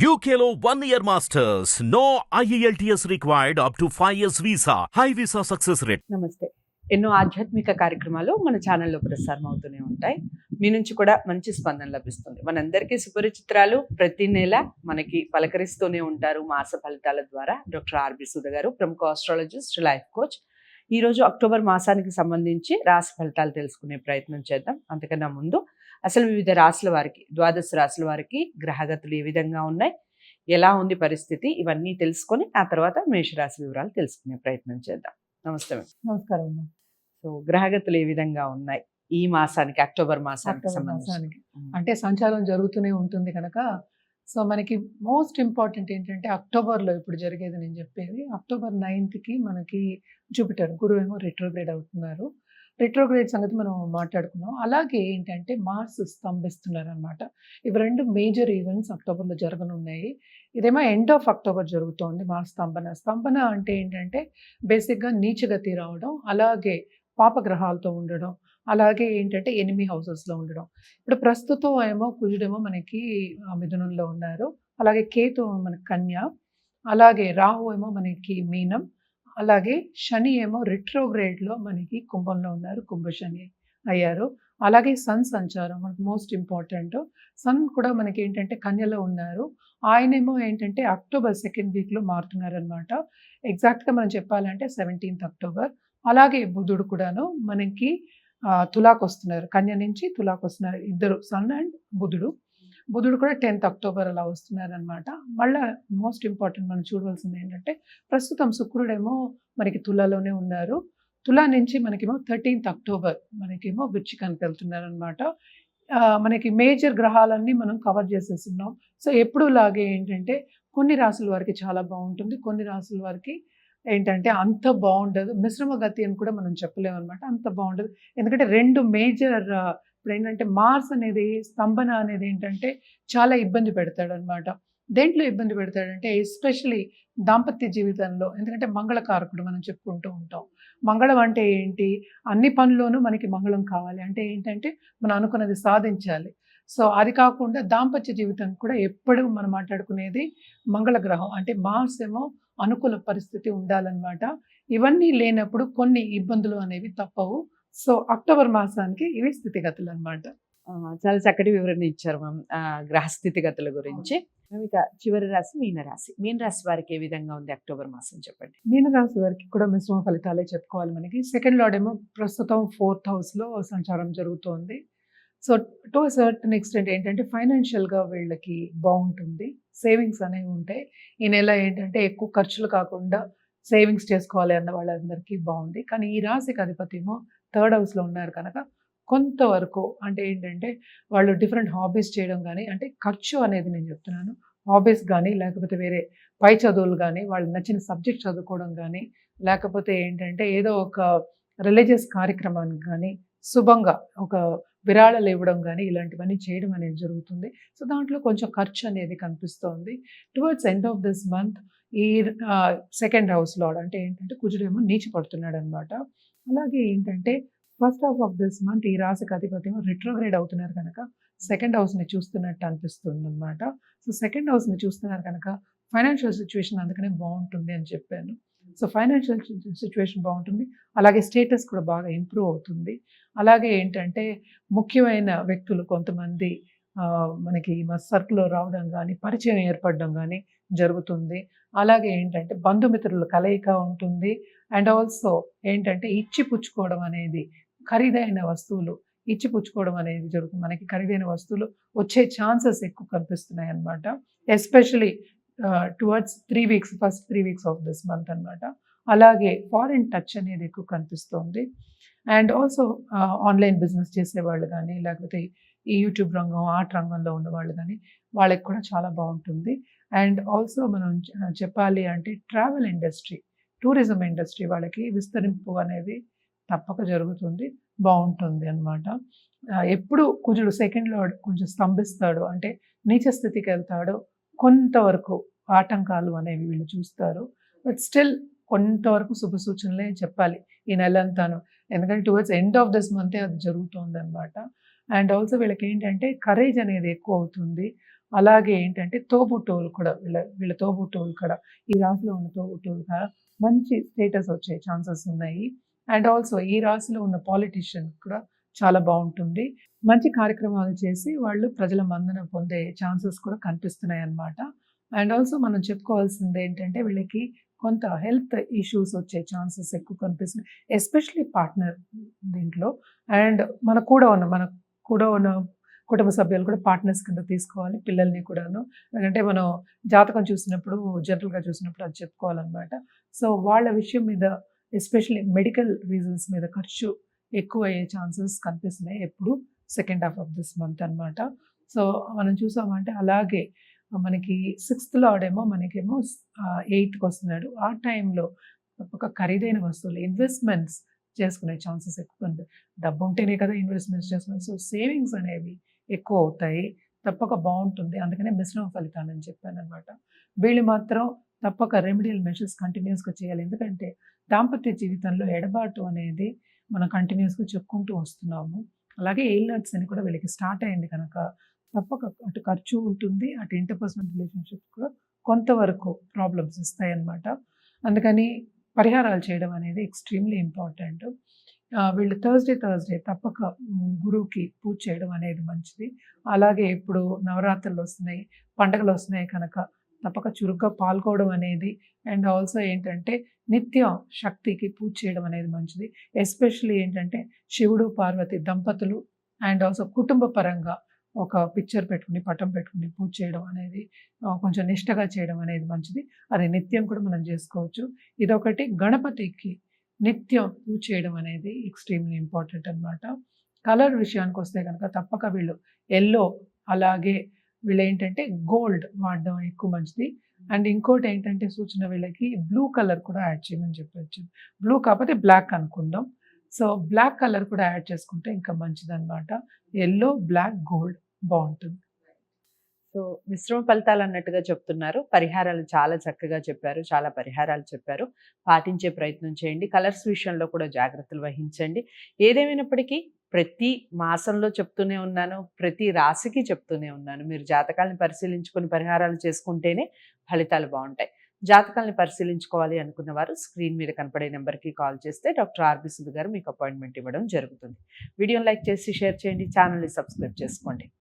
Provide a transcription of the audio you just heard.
UKLO 1 year masters. No IELTS required up to 5 years visa. High visa success rate. నమస్తే. ఎన్నో ఆధ్యాత్మిక కార్యక్రమాలు మన ఛానల్లో ప్రసారం అవుతూనే ఉంటాయి. మీ నుంచి కూడా మంచి స్పందన లభిస్తుంది. మనందరికీ సుపరిచిత్రాలు ప్రతి నెల మనకి పలకరిస్తూనే ఉంటారు మాస ఫలితాల ద్వారా. డాక్టర్ ఆర్బి సుధ గారు, ప్రముఖ ఆస్ట్రాలజిస్ట్, లైఫ్ కోచ్. ఈరోజు అక్టోబర్ మాసానికి సంబంధించి రాశి ఫలితాలు తెలుసుకునే ప్రయత్నం చేద్దాం. అంతకన్నా ముందు అసలు వివిధ రాశుల వారికి, ద్వాదశ రాశుల వారికి గ్రహగతులు ఏ విధంగా ఉన్నాయి, ఎలా ఉంది పరిస్థితి, ఇవన్నీ తెలుసుకొని ఆ తర్వాత మేషరాశి వివరాలు తెలుసుకునే ప్రయత్నం చేద్దాం. నమస్తే మేడం. నమస్కారం అమ్మా. సో గ్రహగతులు ఏ విధంగా ఉన్నాయి ఈ మాసానికి, అక్టోబర్ మాసానికి అక్టోబర్ సంబంధించి? మాసానికి అంటే సంచారం జరుగుతూనే ఉంటుంది కనుక సో మనకి మోస్ట్ ఇంపార్టెంట్ ఏంటంటే అక్టోబర్లో ఇప్పుడు జరిగేది నేను చెప్పేది. అక్టోబర్ 9th మనకి జూపిటర్, గురువు ఏమో రెట్రోగ్రేడ్ అవుతున్నారు. రెట్రోగ్రేడ్ సంగతి మనం మాట్లాడుకున్నాం. అలాగే ఏంటంటే మార్స్ స్తంభిస్తున్నారు అనమాట. ఇవి రెండు మేజర్ ఈవెంట్స్ అక్టోబర్లో జరగనున్నాయి. ఇదేమో ఎండ్ ఆఫ్ అక్టోబర్ జరుగుతోంది మార్స్ స్తంభన. స్తంభన అంటే ఏంటంటే బేసిక్గా నీచగతి రావడం, అలాగే పాపగ్రహాలతో ఉండడం, అలాగే ఏంటంటే ఎనిమీ హౌసెస్లో ఉండడం. ఇప్పుడు ప్రస్తుతం ఏమో కుజుడేమో మనకి మిథునంలో ఉన్నారు, అలాగే కేతు మనకి కన్య, అలాగే రాహు ఏమో మనకి మీనం, అలాగే శని ఏమో రిట్రోగ్రేడ్లో మనకి కుంభంలో ఉన్నారు, కుంభశని అయ్యారు. అలాగే సన్ సంచారం మనకి మోస్ట్ ఇంపార్టెంట్. సన్ కూడా మనకి ఏంటంటే కన్యలో ఉన్నారు. ఆయనేమో ఏంటంటే అక్టోబర్ 2nd వీక్లో మారుతున్నారు అనమాట. ఎగ్జాక్ట్గా మనం చెప్పాలంటే 17th అక్టోబర్. అలాగే బుధుడు కూడాను మనకి తులాకు వస్తున్నారు, కన్య నుంచి తులాకు వస్తున్నారు, ఇద్దరు సన్ అండ్ బుధుడు. బుధుడు కూడా 10th అక్టోబర్ అలా వస్తున్నారు అనమాట. మళ్ళీ మోస్ట్ ఇంపార్టెంట్ మనం చూడవలసింది ఏంటంటే ప్రస్తుతం శుక్రుడేమో మనకి తులాలోనే ఉన్నారు. తులా నుంచి మనకేమో 13th అక్టోబర్ మనకేమో వృశ్చికానికి వెళ్తున్నారు అనమాట. మనకి మేజర్ గ్రహాలన్నీ మనం కవర్ చేసేస్తున్నాం. సో ఎప్పుడు లాగే ఏంటంటే కొన్ని రాసుల వారికి చాలా బాగుంటుంది, కొన్ని రాసుల వారికి ఏంటంటే అంత బాగుండదు. మిశ్రమ గతి అని కూడా మనం చెప్పలేము అనమాట, అంత బాగుండదు. ఎందుకంటే రెండు మేజర్ ఇప్పుడు ఏంటంటే మార్స్ అనేది, స్తంభన అనేది ఏంటంటే చాలా ఇబ్బంది పెడతాడు అనమాట. దేంట్లో ఇబ్బంది పెడతాడంటే ఎస్పెషలీ దాంపత్య జీవితంలో. ఎందుకంటే మంగళకారకుడు మనం చెప్పుకుంటూ ఉంటాం. మంగళం అంటే ఏంటి, అన్ని పనుల్లోనూ మనకి మంగళం కావాలి. అంటే ఏంటంటే మనం అనుకున్నది సాధించాలి. సో అది కాకుండా దాంపత్య జీవితం కూడా ఎప్పుడు మనం మాట్లాడుకునేది మంగళ గ్రహం. అంటే మార్స్ ఏమో అనుకూల పరిస్థితి ఉండాలన్నమాట. ఇవన్నీ లేనప్పుడు కొన్ని ఇబ్బందులు అనేవి తప్పవు. సో అక్టోబర్ మాసానికి ఇవి స్థితిగతులు అనమాట. చాలా చక్కటి వివరణ ఇచ్చారు మ్యామ్ గ్రహ స్థితిగతుల గురించి. ఇక చివరి రాశి మీనరాశి. మీనరాశి వారికి ఏ విధంగా ఉంది అక్టోబర్ మాసం చెప్పండి. మీనరాశి వారికి కూడా మిశ్రమ ఫలితాలే చెప్పుకోవాలి. మనకి సెకండ్ లార్డ్ ఏమో ప్రస్తుతం 4th హౌస్లో సంచారం జరుగుతోంది. సో టు సర్టన్ ఎక్స్టెంట్ ఏంటంటే ఫైనాన్షియల్గా వీళ్ళకి బాగుంటుంది, సేవింగ్స్ అనేవి ఉంటాయి. ఈ నెల ఏంటంటే ఎక్కువ ఖర్చులు కాకుండా సేవింగ్స్ చేసుకోవాలి అన్న వాళ్ళందరికీ బాగుంది. కానీ ఈ రాశికి అధిపతి ఏమో 3rd హౌస్లో ఉన్నారు కనుక కొంతవరకు అంటే ఏంటంటే వాళ్ళు డిఫరెంట్ హాబీస్ చేయడం కానీ, అంటే ఖర్చు అనేది నేను చెప్తున్నాను, హాబీస్ కానీ లేకపోతే వేరే పై చదువులు కానీ, వాళ్ళు నచ్చిన సబ్జెక్ట్ చదువుకోవడం కానీ, లేకపోతే ఏంటంటే ఏదో ఒక రిలీజియస్ కార్యక్రమానికి కానీ, శుభంగా ఒక విరాళాలు ఇవ్వడం కానీ, ఇలాంటివన్నీ చేయడం అనేది జరుగుతుంది. సో దాంట్లో కొంచెం ఖర్చు అనేది కనిపిస్తోంది. Towards end of this month ఈ 2nd హౌస్లో అంటే ఏంటంటే కుజుడేమో నీచి పడుతున్నాడు అనమాట. అలాగే ఏంటంటే first half of this month ఈ రాశికి అధిపతి ఏమో రిట్రోగ్రేడ్ అవుతున్నారు కనుక 2nd హౌస్ని చూస్తున్నట్టు అనిపిస్తుంది అనమాట. సో 2nd హౌస్ని చూస్తున్నారు కనుక ఫైనాన్షియల్ సిచ్యువేషన్ అందుకనే బాగుంటుంది అని చెప్పాను. సో ఫైనాన్షియల్ సిచ్యువేషన్ బాగుంటుంది, అలాగే స్టేటస్ కూడా బాగా ఇంప్రూవ్ అవుతుంది. అలాగే ఏంటంటే ముఖ్యమైన వ్యక్తులు కొంతమంది మనకి మా సర్కిల్లో రావడం కానీ, పరిచయం ఏర్పడడం కానీ జరుగుతుంది. అలాగే ఏంటంటే బంధుమిత్రుల కలయిక ఉంటుంది. అండ్ ఆల్సో ఏంటంటే ఇచ్చిపుచ్చుకోవడం అనేది, ఖరీదైన వస్తువులు ఇచ్చిపుచ్చుకోవడం అనేది జరుగుతుంది. మనకి ఖరీదైన వస్తువులు వచ్చే ఛాన్సెస్ ఎక్కువ కనిపిస్తున్నాయి అన్నమాట. Especially towards first 3 weeks of this month అనమాట. అలాగే ఫారిన్ టచ్ అనేది ఎక్కువ కనిపిస్తుంది. అండ్ ఆల్సో ఆన్లైన్ బిజినెస్ చేసేవాళ్ళు కానీ, లేకపోతే ఈ యూట్యూబ్ రంగం, ఆర్ట్ రంగంలో ఉన్నవాళ్ళు కానీ, వాళ్ళకి కూడా చాలా బాగుంటుంది. అండ్ ఆల్సో మనం చెప్పాలి అంటే ట్రావెల్ ఇండస్ట్రీ, టూరిజం ఇండస్ట్రీ వాళ్ళకి విస్తరింపు అనేది తప్పక జరుగుతుంది, బాగుంటుంది అనమాట. ఎప్పుడు కుజుడు 2nd లార్డ్ కొంచెం స్తంభిస్తాడు, అంటే నీచ స్థితికి వెళ్తాడు, కొంతవరకు ఆటంకాలు అనేవి వీళ్ళు చూస్తారు. బట్ స్టిల్ కొంతవరకు శుభ సూచనలే చెప్పాలి ఈ నెలంతాను. ఎందుకంటే టువర్డ్స్ ఎండ్ ఆఫ్ దిస్ మంతే అది జరుగుతుంది అనమాట. అండ్ ఆల్సో వీళ్ళకి ఏంటంటే కరేజ్ అనేది ఎక్కువ అవుతుంది. అలాగే ఏంటంటే తోబుట్టువులు కూడా వీళ్ళ తోబుట్టువులు కూడా ఈ రాశిలో ఉన్న తోబుట్టువులు కూడా మంచి స్టేటస్ వచ్చే ఛాన్సెస్ ఉన్నాయి. అండ్ ఆల్సో ఈ రాశిలో ఉన్న పాలిటీషియన్ కూడా చాలా బాగుంటుంది. మంచి కార్యక్రమాలు చేసి వాళ్ళు ప్రజల మన్నన పొందే ఛాన్సెస్ కూడా కనిపిస్తున్నాయి అన్నమాట. అండ్ ఆల్సో మనం చెప్పుకోవాల్సింది ఏంటంటే వీళ్ళకి కొంత హెల్త్ ఇష్యూస్ వచ్చే ఛాన్సెస్ ఎక్కువ కనిపిస్తున్నాయి. ఎస్పెషలీ పార్ట్నర్ దీంట్లో. అండ్ మన కూడా ఉన్న కుటుంబ సభ్యులు కూడా పార్ట్నర్స్ కింద తీసుకోవాలి, పిల్లల్ని కూడాను. ఎందుకంటే మనం జాతకం చూసినప్పుడు జనరల్గా చూసినప్పుడు అది చెప్పుకోవాలన్నమాట. సో వాళ్ళ విషయం మీద ఎస్పెషలీ మెడికల్ రీజన్స్ మీద ఖర్చు ఎక్కువ అయ్యే ఛాన్సెస్ కనిపిస్తున్నాయి ఎప్పుడు second half of this month అన్నమాట. సో మనం చూసామంటే అలాగే మనకి 6th లార్డేమో మనకేమో 8కి వస్తున్నాడు. ఆ టైంలో ఒక ఖరీదైన వస్తువులు ఇన్వెస్ట్మెంట్స్ చేసుకునే ఛాన్సెస్ ఎక్కువ ఉంది. డబ్బు ఉంటేనే కదా ఇన్వెస్ట్మెంట్స్ చేసుకునే. సో సేవింగ్స్ అనేవి ఎక్కువ అవుతాయి. తప్పక బాగుంటుంది. అందుకనే మిశ్రమ ఫలితాలని చెప్పాను అనమాట. వీళ్ళు మాత్రం తప్పక రెమెడియల్ మెషర్స్ కంటిన్యూస్గా చేయాలి. ఎందుకంటే దాంపత్య జీవితంలో ఎడబాటు అనేది మనం కంటిన్యూస్గా చెప్పుకుంటూ వస్తున్నాము. అలాగే ఎయిల్నట్స్ అని కూడా వీళ్ళకి స్టార్ట్ అయింది కనుక తప్పక అటు ఖర్చు ఉంటుంది, అటు ఇంటర్పర్సనల్ రిలేషన్షిప్స్ కూడా కొంతవరకు ప్రాబ్లమ్స్ ఇస్తాయి అన్నమాట. అందుకని పరిహారాలు చేయడం అనేది ఎక్స్ట్రీమ్లీ ఇంపార్టెంట్. వీళ్ళు థర్స్డే తప్పక గురువుకి పూజ చేయడం అనేది మంచిది. అలాగే ఇప్పుడు నవరాత్రులు వస్తున్నాయి, పండుగలు వస్తున్నాయి కనుక తప్పక చురుగ్గా పాల్గొవడం అనేది. అండ్ ఆల్సో ఏంటంటే నిత్యం శక్తికి పూజ చేయడం అనేది మంచిది. ఎస్పెషల్లీ ఏంటంటే శివుడు పార్వతి దంపతులు అండ్ ఆల్సో కుటుంబ పరంగా ఒక పిక్చర్ పెట్టుకుని పటం పెట్టుకుని పూజ చేయడం అనేది కొంచెం నిష్టగా చేయడం అనేది మంచిది. అది నిత్యం కూడా మనం చేసుకోవచ్చు. ఇదొకటి. గణపతికి నిత్యం పూజ చేయడం అనేది ఎక్స్ట్రీమ్లీ ఇంపార్టెంట్ అన్నమాట. కలర్ విషయానికి వస్తే కనుక తప్పక వీళ్ళు ఎల్లో అలాగే వీళ్ళు ఏంటంటే గోల్డ్ వాడడం ఎక్కువ మంచిది. అండ్ ఇంకోటి ఏంటంటే సూచన వీళ్ళకి బ్లూ కలర్ కూడా యాడ్ చేయమని చెప్పొచ్చు. బ్లూ కాకపోతే బ్లాక్ అనుకుందాం. సో బ్లాక్ కలర్ కూడా యాడ్ చేసుకుంటే ఇంకా మంచిదన్నమాట. ఎల్లో, బ్లాక్, గోల్డ్ బాగుంటుంది. సో మిశ్రమ ఫలితాలు అన్నట్టుగా చెప్తున్నారు. పరిహారాలు చాలా చక్కగా చెప్పారు. చాలా పరిహారాలు చెప్పారు. పాటించే ప్రయత్నం చేయండి. కలర్స్ విషయంలో కూడా జాగ్రత్తలు వహించండి. ఏదేమైనప్పటికీ ప్రతి మాసంలో చెప్తూనే ఉన్నాను, ప్రతి రాశికి చెప్తూనే ఉన్నాను. మీరు జాతకాలను పరిశీలించుకొని పరిహారాలు చేసుకుంటేనే ఫలితాలు బాగుంటాయి. జాతకాలను పరిశీలించుకోవాలి అనుకున్న వారు స్క్రీన్ మీద కనపడే నెంబర్కి కాల్ చేస్తే డాక్టర్ ఆర్బి సుధు గారు మీకు అపాయింట్మెంట్ ఇవ్వడం జరుగుతుంది. వీడియోని లైక్ చేసి షేర్ చేయండి. ఛానల్ని సబ్స్క్రైబ్ చేసుకోండి.